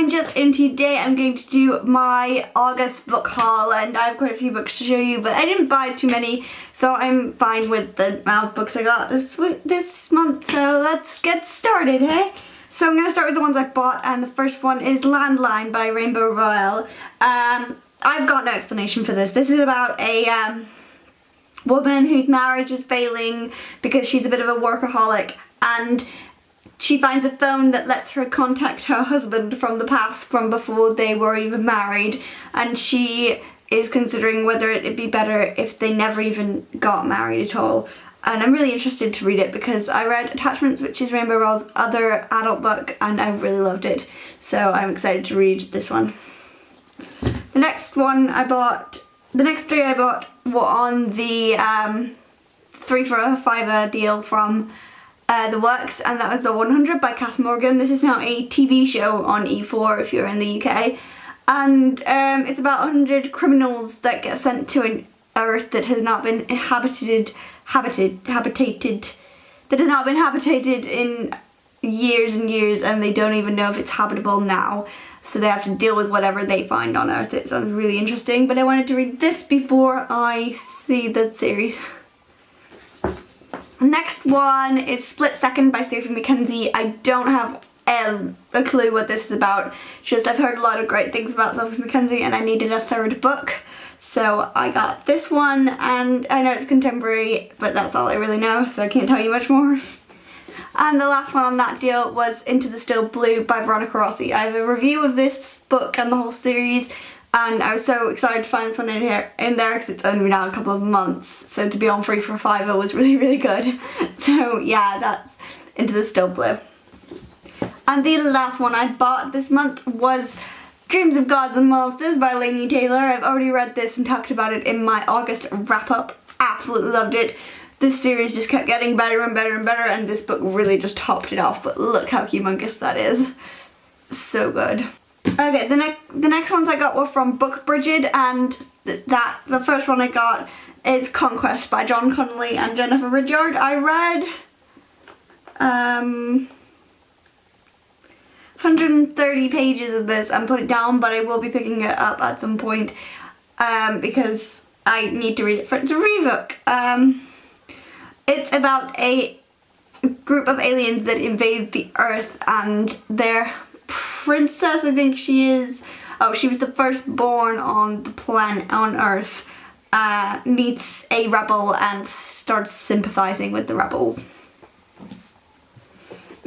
I'm Jess, and today I'm going to do my August book haul, and I have quite a few books to show you, but I didn't buy too many, so I'm fine with the amount of books I got this month, so let's get started, hey? So I'm going to start with the ones I bought, and the first one is Landline by Rainbow Rowell. I've got no explanation for this. This is about a woman whose marriage is failing because she's a bit of a workaholic, and she finds a phone that lets her contact her husband from the past, from before they were even married, and she is considering whether it'd be better if they never even got married at all. And I'm really interested to read it because I read Attachments, which is Rainbow Rowell's other adult book, and I really loved it, so I'm excited to read this one. The next three I bought were on the 3 for a $5 deal from The Works, and that was The 100 by Cass Morgan. This is now a TV show on E4 if you're in the UK, and it's about 100 criminals that get sent to an Earth that has not been habitated in years and years, and they don't even know if it's habitable now, so they have to deal with whatever they find on Earth. It sounds really interesting, but I wanted to read this before I see the series. Next one is Split Second by Sophie Mackenzie. I don't have a clue what this is about, just I've heard a lot of great things about Sophie Mackenzie and I needed a third book, so I got this one, and I know it's contemporary, but that's all I really know, so I can't tell you much more. And the last one on that deal was Into the Still Blue by Veronica Rossi. I have a review of this book and the whole series, and I was so excited to find this one in there because it's only been out a couple of months, so to be on free for $5 was really, really good. So yeah, that's Into the Still Blue. And the last one I bought this month was Dreams of Gods and Monsters by Laini Taylor. I've already read this and talked about it in my August wrap-up. Absolutely loved it. This series just kept getting better and better and better, and this book really just topped it off, but look how humongous that is. So good. Okay, the next ones I got were from Book Brigid, and the first one I got is Conquest by John Connolly and Jennifer Rudyard. I read 130 pages of this and put it down, but I will be picking it up at some point because I need to read it for it's a rebook. It's about a group of aliens that invade the Earth, and their princess, I think she is, she was the firstborn on the planet on Earth, meets a rebel and starts sympathizing with the rebels.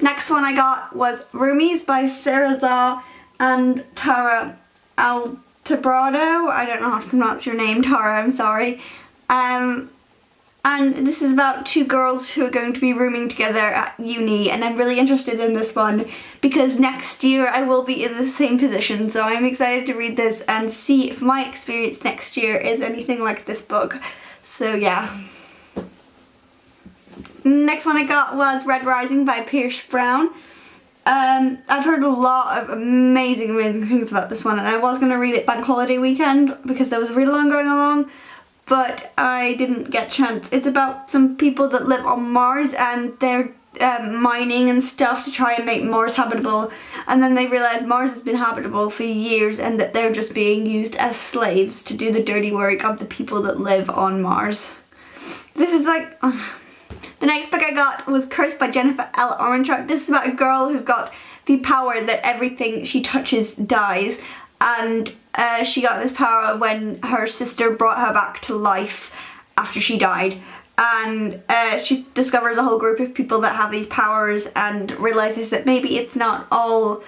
Next one I got was Roomies by Sarah Zah and Tara Altebrado. I don't know how to pronounce your name, Tara, I'm sorry. And this is about two girls who are going to be rooming together at uni, and I'm really interested in this one because next year I will be in the same position, so I'm excited to read this and see if my experience next year is anything like this book. So yeah. Next one I got was Red Rising by Pierce Brown. I've heard a lot of amazing things about this one, and I was going to read it bank holiday weekend because there was a read-along going along, but I didn't get a chance. It's about some people that live on Mars, and they're mining and stuff to try and make Mars habitable, and then they realise Mars has been habitable for years and that they're just being used as slaves to do the dirty work of the people that live on Mars. This is like... The next book I got was Cursed by Jennifer L. Armentrout. This is about a girl who's got the power that everything she touches dies, and she got this power when her sister brought her back to life after she died, and she discovers a whole group of people that have these powers and realises that maybe it's not all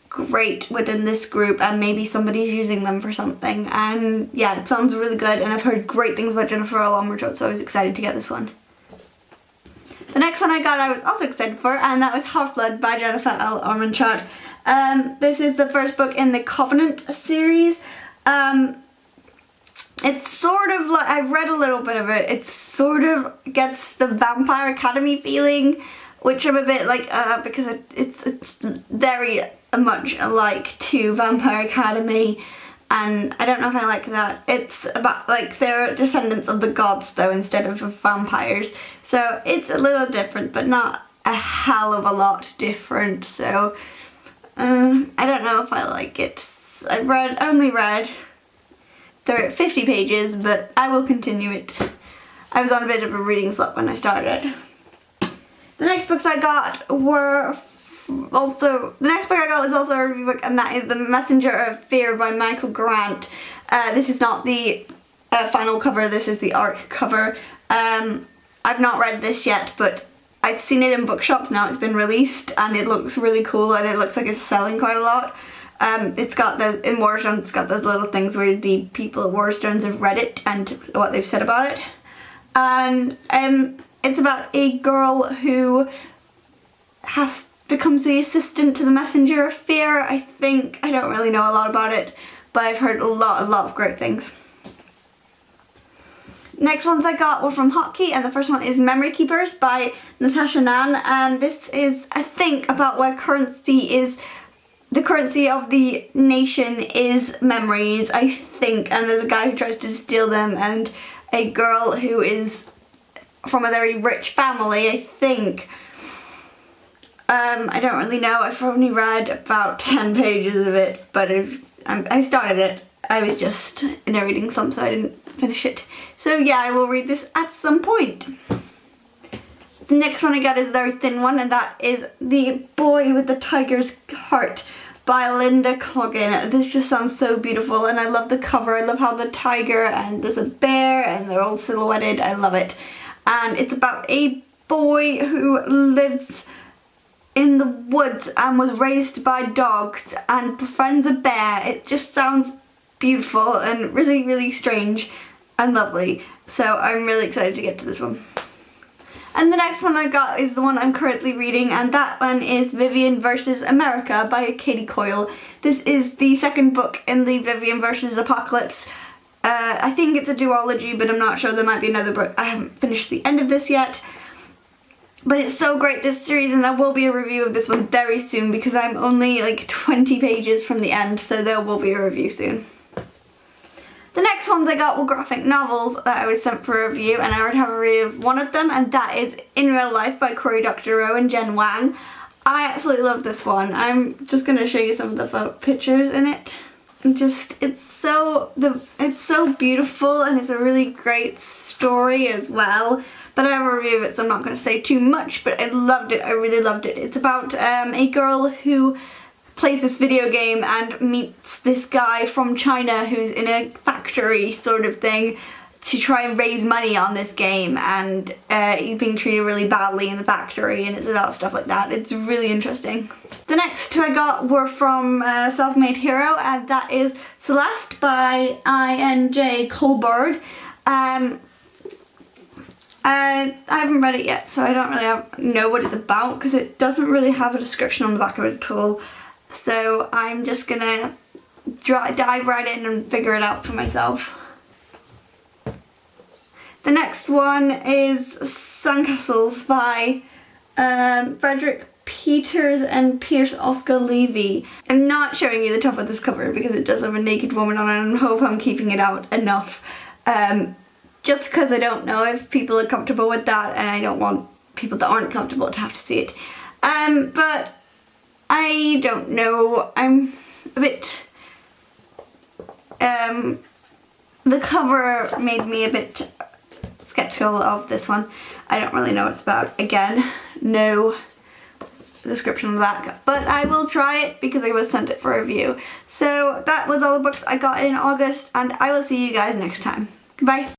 great within this group and maybe somebody's using them for something. And yeah, it sounds really good, and I've heard great things about Jennifer L. Armentrout, so I was excited to get this one. The next one I got I was also excited for, and that was Half-Blood by Jennifer L. Armentrout. This is the first book in the Covenant series. It's sort of like, I've read a little bit of it, it sort of gets the Vampire Academy feeling, which I'm a bit like, because it's very much alike to Vampire Academy, and I don't know if I like that. It's about, like, they're descendants of the gods though instead of vampires, so it's a little different, but not a hell of a lot different, so I don't know if I like it. I've only read 50 pages, but I will continue it. I was on a bit of a reading slump when I started. The next books I got was also a review book, and that is The Messenger of Fear by Michael Grant. This is not the final cover, this is the ARC cover. I've not read this yet, but I've seen it in bookshops now. It's been released and it looks really cool, and it looks like it's selling quite a lot. It's got those, in Waterstones, it's got those little things where the people at Waterstones have read it and what they've said about it. And it's about a girl who becomes the assistant to the Messenger of Fear, I think. I don't really know a lot about it, but I've heard a lot of great things. Next ones I got were from Hotkey, and the first one is Memory Keepers by Natasha Nan, and this is, I think, about where the currency of the nation is memories, I think, and there's a guy who tries to steal them, and a girl who is from a very rich family, I think. I don't really know, I've only read about 10 pages of it, but I started it. I was just in a reading slump, so I didn't finish it. So yeah, I will read this at some point. The next one I got is a very thin one, and that is The Boy with the Tiger's Heart by Linda Coggin. This just sounds so beautiful, and I love the cover. I love how the tiger and there's a bear and they're all silhouetted. I love it. And it's about a boy who lives in the woods and was raised by dogs and befriends a bear. It just sounds beautiful and really strange and lovely. So I'm really excited to get to this one. And the next one I got is the one I'm currently reading, and that one is Vivian vs. America by Katie Coyle. This is the second book in the Vivian vs. Apocalypse. I think it's a duology, but I'm not sure. There might be another book. I haven't finished the end of this yet. But it's so great, this series, and there will be a review of this one very soon because I'm only like 20 pages from the end, so there will be a review soon. The next ones I got were graphic novels that I was sent for a review, and I already have a review of one of them, and that is In Real Life by Cory Doctorow and Jen Wang. I absolutely love this one. I'm just going to show you some of the pictures in it. It's so beautiful, and it's a really great story as well. But I have a review of it, so I'm not going to say too much, but I loved it. I really loved it. It's about a girl who plays this video game and meets this guy from China who's in a factory sort of thing to try and raise money on this game, and he's being treated really badly in the factory, and it's about stuff like that. It's really interesting. The next two I got were from Self-Made Hero, and that is Celeste by I.N.J. Colbard. I haven't read it yet, so I don't really know what it's about because it doesn't really have a description on the back of it at all. So I'm just gonna dive right in and figure it out for myself. The next one is Sandcastles by Frederick Peters and Pierce Oscar Levy. I'm not showing you the top of this cover because it does have a naked woman on it, and I hope I'm keeping it out enough. Just because I don't know if people are comfortable with that, and I don't want people that aren't comfortable to have to see it. But I don't know, I'm a bit, the cover made me a bit skeptical of this one. I don't really know what it's about. Again, no description on the back, but I will try it because I was sent it for review. So that was all the books I got in August, and I will see you guys next time. Goodbye.